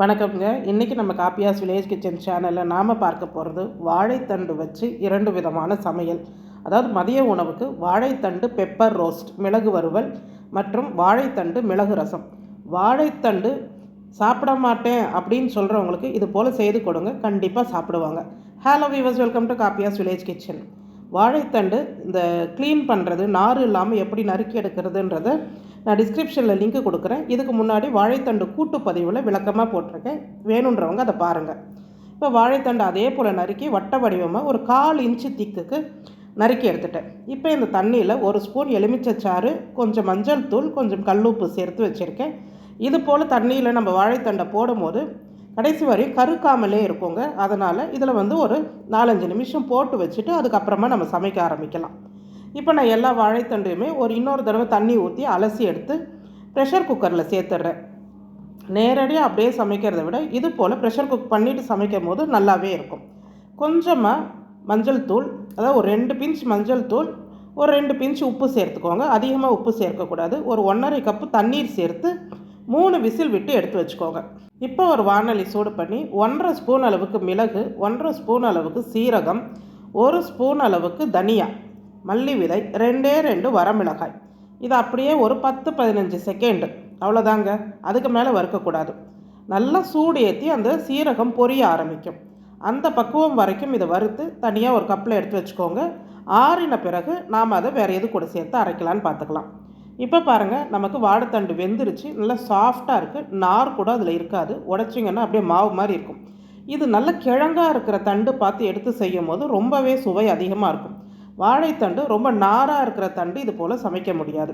வணக்கம்ங்க. இன்றைக்கி நம்ம காப்பியாஸ் வில்லேஜ் கிச்சன் சேனலில் நாம் பார்க்க போகிறது வாழைத்தண்டு வச்சு 2 விதமான சமையல். அதாவது மதிய உணவுக்கு வாழைத்தண்டு பெப்பர் ரோஸ்ட், மிளகு வறுவல் மற்றும் வாழைத்தண்டு மிளகு ரசம். வாழைத்தண்டு சாப்பிட மாட்டேன் அப்படின்னு சொல்கிறவங்களுக்கு இது போல் செய்து கொடுங்க, கண்டிப்பாக சாப்பிடுவாங்க. ஹலோ வீவர்ஸ், வெல்கம் டு காப்பியாஸ் வில்லேஜ் கிச்சன். வாழைத்தண்டு இந்த க்ளீன் பண்ணுறது, நார் இல்லாமல் எப்படி நறுக்கி எடுக்கிறதுன்றதை நான் டிஸ்கிரிப்ஷனில் லிங்க் கொடுக்குறேன். இதுக்கு முன்னாடி வாழைத்தண்டு கூட்டு பதிவில் விளக்கமாக போட்டிருக்கேன், வேணுன்றவங்க அதை பாருங்கள். இப்போ வாழைத்தண்டு அதே போல் நறுக்கி வட்ட வடிவமாக ஒரு 1/4 இன்ச்சு திக்குக்கு நறுக்கி எடுத்துட்டேன். இப்போ இந்த தண்ணியில் 1 ஸ்பூன் எலுமிச்சைச்சாறு, கொஞ்சம் மஞ்சள் தூள், கொஞ்சம் கல்லுப்பு சேர்த்து வச்சுருக்கேன். இது போல் தண்ணியில் நம்ம வாழைத்தண்டை போடும்போது கடைசி வரையும் கருக்காமலே இருக்குங்க. அதனால் இதில் ஒரு 4-5 நிமிஷம் போட்டு வச்சுட்டு அதுக்கப்புறமா நம்ம சமைக்க ஆரம்பிக்கலாம். இப்போ நான் எல்லா வாழைத்தண்டையுமே இன்னொரு தடவை தண்ணி ஊற்றி அலசி எடுத்து ப்ரெஷர் குக்கரில் சேர்த்துட்றேன். நேரடியாக அப்படியே சமைக்கிறத விட இது போல் ப்ரெஷர் குக் பண்ணிவிட்டு சமைக்கும் போது நல்லாவே இருக்கும். கொஞ்சமாக மஞ்சள் தூள், அதாவது ஒரு 2 பிஞ்ச் மஞ்சள் தூள், ஒரு 2 பிஞ்ச் உப்பு சேர்த்துக்கோங்க. அதிகமாக உப்பு சேர்க்கக்கூடாது. ஒரு 1½ கப்பு தண்ணீர் சேர்த்து 3 விசில் விட்டு எடுத்து வச்சுக்கோங்க. இப்போ ஒரு வாணலி சூடு பண்ணி 1½ ஸ்பூன் அளவுக்கு மிளகு, 1½ ஸ்பூன் அளவுக்கு சீரகம், 1 ஸ்பூன் அளவுக்கு தனியா, மல்லி விதை, 2 வரமிளகாய், இது அப்படியே ஒரு 10-15 செகண்டு, அவ்வளோதாங்க. அதுக்கு மேலே வறுக்கக்கூடாது. நல்லா சூடு ஏற்றி அந்த சீரகம் பொரிய ஆரம்பிக்கும். அந்த பக்குவம் வரைக்கும் இதை வறுத்து தனியாக ஒரு கப்பில் எடுத்து வச்சுக்கோங்க. ஆறின பிறகு நாம் அதை வேறு எது கூட சேர்த்து அரைக்கலான்னு பார்த்துக்கலாம். இப்போ பாருங்கள், நமக்கு வாழைத்தண்டு வெந்துருச்சு, நல்லா சாஃப்டாக இருக்குது. நார் கூட அதில் இருக்காது. உடைச்சிங்கன்னா அப்படியே மாவு மாதிரி இருக்கும். இது நல்ல கிழங்காக இருக்கிற தண்டு பார்த்து எடுத்து செய்யும் போது ரொம்பவே சுவை அதிகமாக இருக்கும். வாழைத்தண்டு ரொம்ப நாராக இருக்கிற தண்டு இது போல் சமைக்க முடியாது.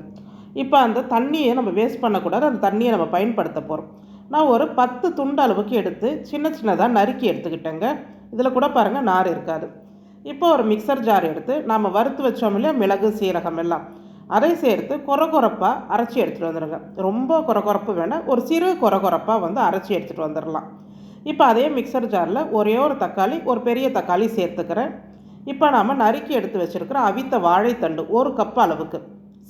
இப்போ அந்த தண்ணியை நம்ம வேஸ்ட் பண்ணக்கூடாது. அந்த தண்ணியை நம்ம பயன்படுத்த போகிறோம். நான் ஒரு 10 துண்டு அளவுக்கு எடுத்து சின்னதாக நறுக்கி எடுத்துக்கிட்டேங்க. இதில் கூட பாருங்கள், நார் இருக்காது. இப்போ ஒரு மிக்சர் ஜார் எடுத்து நாம் வறுத்து வச்சோம் இல்லையா, மிளகு சீரகம் எல்லாம், அதை சேர்த்து கொரகொரப்பாக அரைச்சி எடுத்துகிட்டு வந்துடுங்க. ரொம்ப கொரகொரப்பு வேணாம், ஒரு சிறு கொரகொரப்பாக அரைச்சி எடுத்துகிட்டு வந்துடலாம். இப்போ அதே மிக்சர் ஜாரில் ஒரே ஒரு தக்காளி, ஒரு பெரிய தக்காளி சேர்த்துக்கிறேன். இப்போ நாம் நறுக்கி எடுத்து வச்சுருக்கிற அவித்த வாழைத்தண்டு 1 கப் அளவுக்கு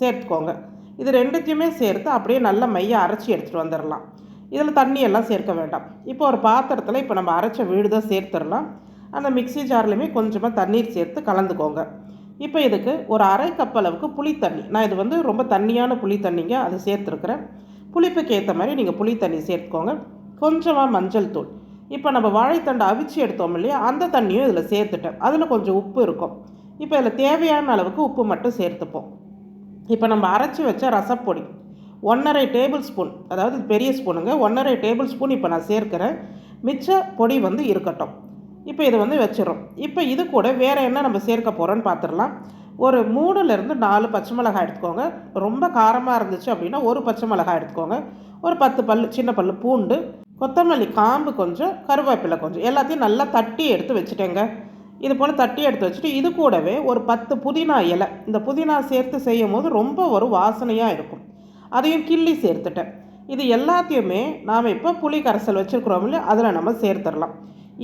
சேர்த்துக்கோங்க. இது 2த்தையுமே சேர்த்து அப்படியே நல்லா மைய அரைச்சி எடுத்துகிட்டு வந்துடலாம். இதில் தண்ணியெல்லாம் சேர்க்க வேண்டாம். இப்போ ஒரு பாத்திரத்தில் இப்போ நம்ம அரைச்ச விழுதை சேர்த்துடலாம். அந்த மிக்சி ஜார்லையுமே கொஞ்சமாக தண்ணீர் சேர்த்து கலந்துக்கோங்க. இப்போ இதுக்கு ஒரு 1/2 கப் அளவுக்கு புளி தண்ணி, நான் இது ரொம்ப தண்ணியான புளி தண்ணிங்க, அது சேர்த்துருக்குறேன். புளிப்புக்கு ஏற்ற மாதிரி நீங்கள் புளி தண்ணி சேர்த்துக்கோங்க. கொஞ்சமாக மஞ்சள் தூள். இப்போ நம்ம வாழைத்தண்டை அவிச்சு எடுத்தோம் இல்லையா, அந்த தண்ணியும் இதில் சேர்த்துட்டேன். அதில் கொஞ்சம் உப்பு இருக்கும். இப்போ இதில் தேவையான அளவுக்கு உப்பு மட்டும் சேர்த்துப்போம். இப்போ நம்ம அரைச்சி வச்ச ரசப்பொடி 1½ டேபிள் ஸ்பூன், அதாவது பெரிய ஸ்பூனுங்க, 1½ டேபிள் ஸ்பூன் இப்போ நான் சேர்க்கிறேன். மிச்ச பொடி இருக்கட்டும். இப்போ இதை வச்சிடறோம். இப்போ இது கூட வேறு என்ன நம்ம சேர்க்க போகிறோன்னு பார்த்துடலாம். ஒரு 3-4 பச்சை மிளகாய் எடுத்துக்கோங்க. ரொம்ப காரமாக இருந்துச்சு அப்படின்னா ஒரு பச்சை மிளகாய் எடுத்துக்கோங்க. ஒரு 10 பல் சின்ன பல் பூண்டு, கொத்தமல்லி காம்பு கொஞ்சம், கருவேப்பிலை கொஞ்சம், எல்லாத்தையும் நல்லா தட்டி எடுத்து வச்சுட்டேங்க. இது போல் தட்டி எடுத்து வச்சுட்டு இது கூடவே ஒரு 10 புதினா இலை, இந்த புதினா சேர்த்து செய்யும் போது ரொம்ப ஒரு வாசனையாக இருக்கும். அதையும் கிள்ளி சேர்த்துட்டேன். இது எல்லாத்தையுமே நாம் இப்போ புளி கரைசல் வச்சுருக்குறோம் இல்லையா, அதில் நம்ம சேர்த்துடலாம்.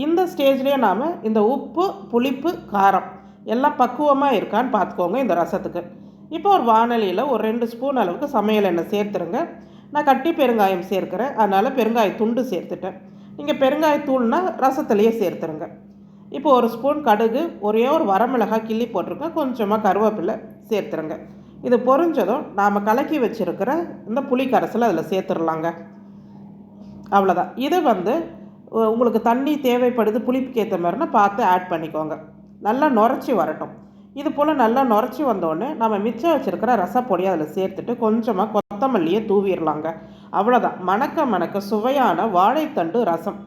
இந்த ஸ்டேஜ்லேயே நாம் இந்த உப்பு, புளிப்பு, காரம் எல்லாம் பக்குவமாக இருக்கான்னு பார்த்துக்கோங்க இந்த ரசத்துக்கு. இப்போ ஒரு வாணலியில் ஒரு 2 ஸ்பூன் அளவுக்கு சமையல் எண்ணெய் சேர்த்துருங்க. நான் கட்டி பெருங்காயம் சேர்க்கிறேன், அதனால் பெருங்காய துண்டு சேர்த்துட்டேன். நீங்கள் பெருங்காயத்தூள்னா ரசத்துலேயே சேர்த்துருங்க. இப்போ 1 ஸ்பூன் கடுகு, ஒரே ஒரு வரமிளகாய் கிள்ளி போட்டிருங்க, கொஞ்சமாக கருவேப்பிலை சேர்த்துருங்க. இது பொரிஞ்சதும் நாம் கலக்கி வச்சுருக்கிற இந்த புளி கரைசலை அதில் சேர்த்துடலாங்க. அவ்வளோதான். இது உங்களுக்கு தண்ணி தேவைப்படுது புளிப்புக்கு ஏற்ற மாதிரினா பார்த்து ஆட் பண்ணிக்கோங்க. நல்லா நுரைச்சி வரட்டும். இது போல் நல்லா நுரைச்சி வந்தோடனே நம்ம மிச்சம் வச்சுருக்கிற ரசப்பொடியை அதில் சேர்த்துட்டு கொஞ்சமாக கொத்தமல்லியை தூவிடலாங்க. அவ்வளோதான். மணக்க சுவையான வாழைத்தண்டு ரசம்,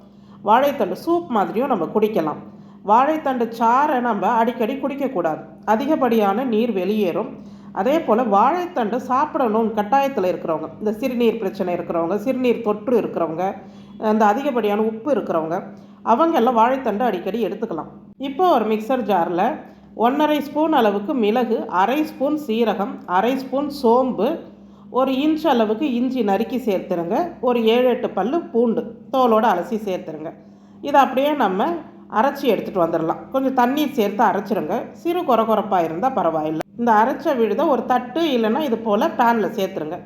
வாழைத்தண்டு சூப் மாதிரியும் நம்ம குடிக்கலாம். வாழைத்தண்டு சாறை நம்ம அடிக்கடி குடிக்கக்கூடாது, அதிகப்படியான நீர் வெளியேறும். அதே போல் வாழைத்தண்டு சாப்பிடணும் கட்டாயத்தில் இருக்கிறவங்க, இந்த சிறுநீர் பிரச்சனை இருக்கிறவங்க, சிறுநீர் தொற்று இருக்கிறவங்க, அந்த அதிகப்படியான உப்பு இருக்கிறவங்க, அவங்க எல்லாம் வாழைத்தண்டு அடிக்கடி எடுத்துக்கலாம். இப்போ ஒரு மிக்சர் ஜாரில் 1½ ஸ்பூன் அளவுக்கு மிளகு, 1/2 ஸ்பூன் சீரகம், 1/2 ஸ்பூன் சோம்பு, 1 இன்ச் அளவுக்கு இஞ்சி நறுக்கி சேர்த்துருங்க. ஒரு 7-8 பல் பூண்டு தோலோடு அலசி சேர்த்துருங்க. இதை அப்படியே நம்ம அரைச்சி எடுத்துகிட்டு வந்துடலாம். கொஞ்சம் தண்ணீர் சேர்த்து அரைச்சிருங்க. சிறு கொரகொரப்பாக இருந்தால் பரவாயில்லை. இந்த அரைச்ச விழுதை ஒரு தட்டு இல்லைன்னா இது போல் பேனில் சேர்த்துருங்க.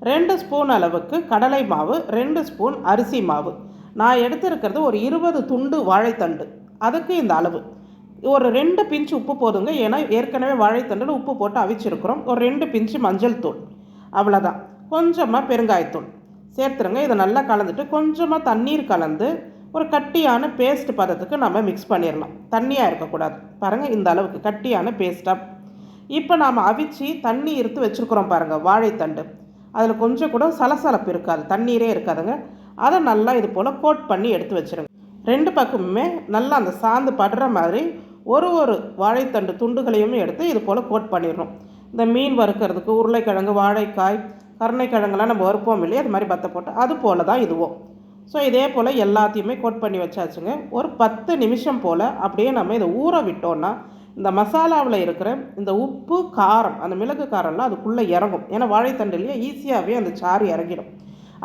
2 ஸ்பூன் அளவுக்கு கடலை மாவு, 2 ஸ்பூன் அரிசி மாவு, நான் எடுத்திருக்கிறது ஒரு 20 துண்டு வாழைத்தண்டு, அதுக்கு இந்த அளவு. ஒரு 2 பிஞ்சு உப்பு போதுங்க, ஏன்னா ஏற்கனவே வாழைத்தண்டில் உப்பு போட்டு அவிச்சிருக்கிறோம். ஒரு 2 பிஞ்சு மஞ்சள் தூள், அவ்வளோதான். கொஞ்சமாக பெருங்காயத்தூள் சேர்த்துருங்க. இதை நல்லா கலந்துட்டு கொஞ்சமாக தண்ணீர் கலந்து ஒரு கட்டியான பேஸ்ட் பதத்துக்கு நம்ம மிக்ஸ் பண்ணிடலாம். தண்ணியாக இருக்கக்கூடாது. பாருங்கள், இந்த அளவுக்கு கட்டியான பேஸ்ட்டாக. இப்போ நாம் அவிச்சு தண்ணி இருத்து வச்சுருக்குறோம் பாருங்கள் வாழைத்தண்டு, அதில் கொஞ்சம் கூட சலசலப்பு இருக்காது, தண்ணீரே இருக்காதுங்க. அதை நல்லா இது போல் கோட் பண்ணி எடுத்து வச்சுருங்க. 2 பக்கமுமே நல்லா அந்த சாந்து படுற மாதிரி ஒரு வாழைத்தண்டு துண்டுகளையுமே எடுத்து இது போல் கோட் பண்ணிடணும். இந்த மீன் வறுக்கிறதுக்கு உருளைக்கிழங்கு, வாழைக்காய், கருணைக்கிழங்கெல்லாம் நம்ம வறுப்போம் இல்லையா, அது மாதிரி பற்ற போட்டு அது போல் தான் இதுவும். ஸோ இதே போல் எல்லாத்தையுமே கோட் பண்ணி வச்சாச்சுங்க. ஒரு 10 நிமிஷம் போல் அப்படியே நம்ம இதை ஊற விட்டோன்னா இந்த மசாலாவில் இருக்கிற இந்த உப்பு, காரம், அந்த மிளகு காரம்லாம் அதுக்குள்ளே இறங்கும். ஏன்னா வாழைத்தண்டுலேயே ஈஸியாகவே அந்த சாறு இறங்கிடும்.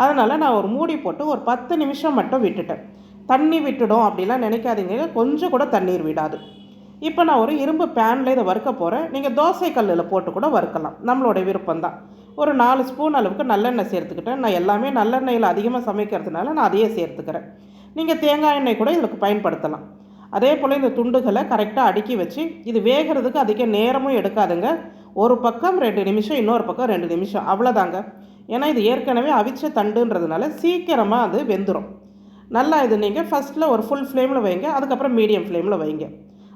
அதனால் நான் ஒரு மூடி போட்டு ஒரு 10 நிமிஷம் மட்டும் விட்டுட்டேன். தண்ணி விட்டுடும் அப்படிலாம் நினைக்காதீங்க, கொஞ்சம் கூட தண்ணீர் விடாது. இப்போ நான் ஒரு இரும்பு பேனில் இதை வறுக்க போகிறேன். நீங்கள் தோசை கல்லில் போட்டு கூட வறுக்கலாம், நம்மளோட விருப்பம்தான். ஒரு 4 ஸ்பூன் அளவுக்கு நல்லெண்ணெய் சேர்த்துக்கிட்டேன். நான் எல்லாமே நல்லெண்ணெயில் அதிகமாக சமைக்கிறதுனால நான் அதையே சேர்த்துக்கிறேன். நீங்கள் தேங்காய் எண்ணெய் கூட இதுக்கு பயன்படுத்தலாம். அதே போல் இந்த துண்டுகளை கரெக்டாக அடுக்கி வச்சு, இது வேகிறதுக்கு அதிக நேரமும் எடுக்காதுங்க. ஒரு பக்கம் 2 நிமிஷம், இன்னொரு பக்கம் 2 நிமிஷம், அவ்வளோதாங்க. ஏன்னா இது ஏற்கனவே அவிச்ச தண்டுன்றதுனால சீக்கிரமாக அது வெந்துடும். நல்லா இது நீங்கள் ஃபஸ்ட்டில் ஒரு ஃபுல் ஃப்ளேமில் வைங்க, அதுக்கப்புறம் மீடியம் ஃப்ளேமில் வைங்க,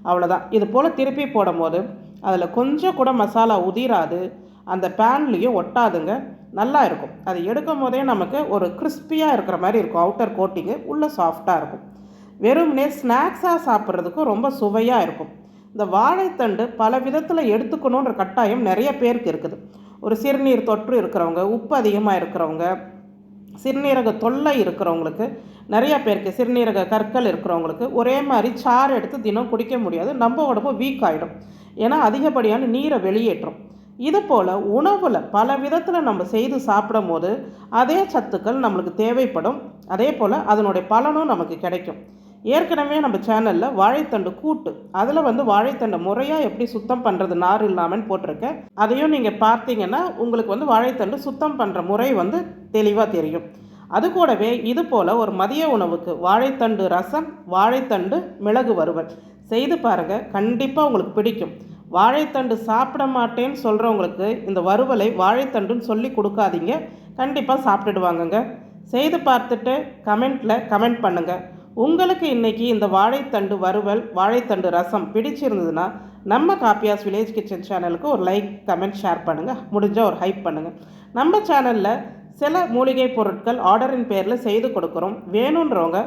அவ்வளோதான். இது போல் திருப்பி போடும் போது அதில் கொஞ்சம் கூட மசாலா உதிராது, அந்த பேன்லேயும் ஒட்டாதுங்க, நல்லா இருக்கும். அது எடுக்கும் போதே நமக்கு ஒரு கிறிஸ்பியாக இருக்கிற மாதிரி இருக்கும், அவுட்டர் கோட்டிங்கு, உள்ளே சாஃப்டாக இருக்கும். வெறுமனே ஸ்நாக்ஸாக சாப்பிட்றதுக்கும் ரொம்ப சுவையாக இருக்கும். இந்த வாழைத்தண்டு பல விதத்தில் எடுத்துக்கணுன்ற கட்டாயம் நிறைய பேருக்கு இருக்குது. ஒரு சிறுநீர் தொற்று இருக்கிறவங்க, உப்பு அதிகமாக இருக்கிறவங்க, சிறுநீரக தொல்லை இருக்கிறவங்களுக்கு, நிறைய பேருக்கு சிறுநீரக கற்கள் இருக்கிறவங்களுக்கு ஒரே மாதிரி சாறு எடுத்து தினம் குடிக்க முடியாது. நம்ம உடம்பு வீக் ஆகிடும், ஏன்னா அதிகப்படியான நீரை வெளியேற்றும். இது போல் உணவில் பல விதத்தில் நம்ம செய்து சாப்பிடும் போது அதே சத்துக்கள் நம்மளுக்கு தேவைப்படும். அதே போல் அதனுடைய பலனும் நமக்கு கிடைக்கும். ஏற்கனவே நம்ம சேனலில் வாழைத்தண்டு கூட்டு, அதில் வாழைத்தண்டை முறையாக எப்படி சுத்தம் பண்ணுறது நார் இல்லாமல் போட்டிருக்கேன். அதையும் நீங்கள் பார்த்தீங்கன்னா உங்களுக்கு வாழைத்தண்டு சுத்தம் பண்ணுற முறை தெளிவாக தெரியும். அது கூடவே இது போல் ஒரு மதிய உணவுக்கு வாழைத்தண்டு ரசம், வாழைத்தண்டு மிளகு வறுவல் செய்து பாருங்கள், கண்டிப்பாக உங்களுக்கு பிடிக்கும். வாழைத்தண்டு சாப்பிட மாட்டேன்னு சொல்கிறவங்களுக்கு இந்த வறுவலை வாழைத்தண்டுன்னு சொல்லி கொடுக்காதீங்க, கண்டிப்பாக சாப்பிட்டுடுவாங்கங்க. செய்து பார்த்துட்டு கமெண்ட் பண்ணுங்கள். உங்களுக்கு இன்றைக்கி இந்த வாழைத்தண்டு வறுவல், வாழைத்தண்டு ரசம் பிடிச்சிருந்ததுன்னா நம்ம காப்பியாஸ் வில்லேஜ் கிச்சன் சேனலுக்கு ஒரு லைக், கமெண்ட், ஷேர் பண்ணுங்கள். முடிஞ்சால் ஒரு ஹைப் பண்ணுங்கள். நம்ம சேனலில் சில மூலிகை பொருட்கள் ஆர்டரின் பேரில் செய்து கொடுக்குறோம். வேணுன்றவங்க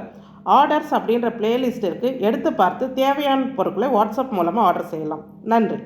ஆர்டர்ஸ் அப்படின்ற பிளேலிஸ்ட் இருக்குது, எடுத்து பார்த்து தேவையான பொருட்களை வாட்ஸ்அப் மூலமாக ஆர்டர் செய்யலாம். நன்றி.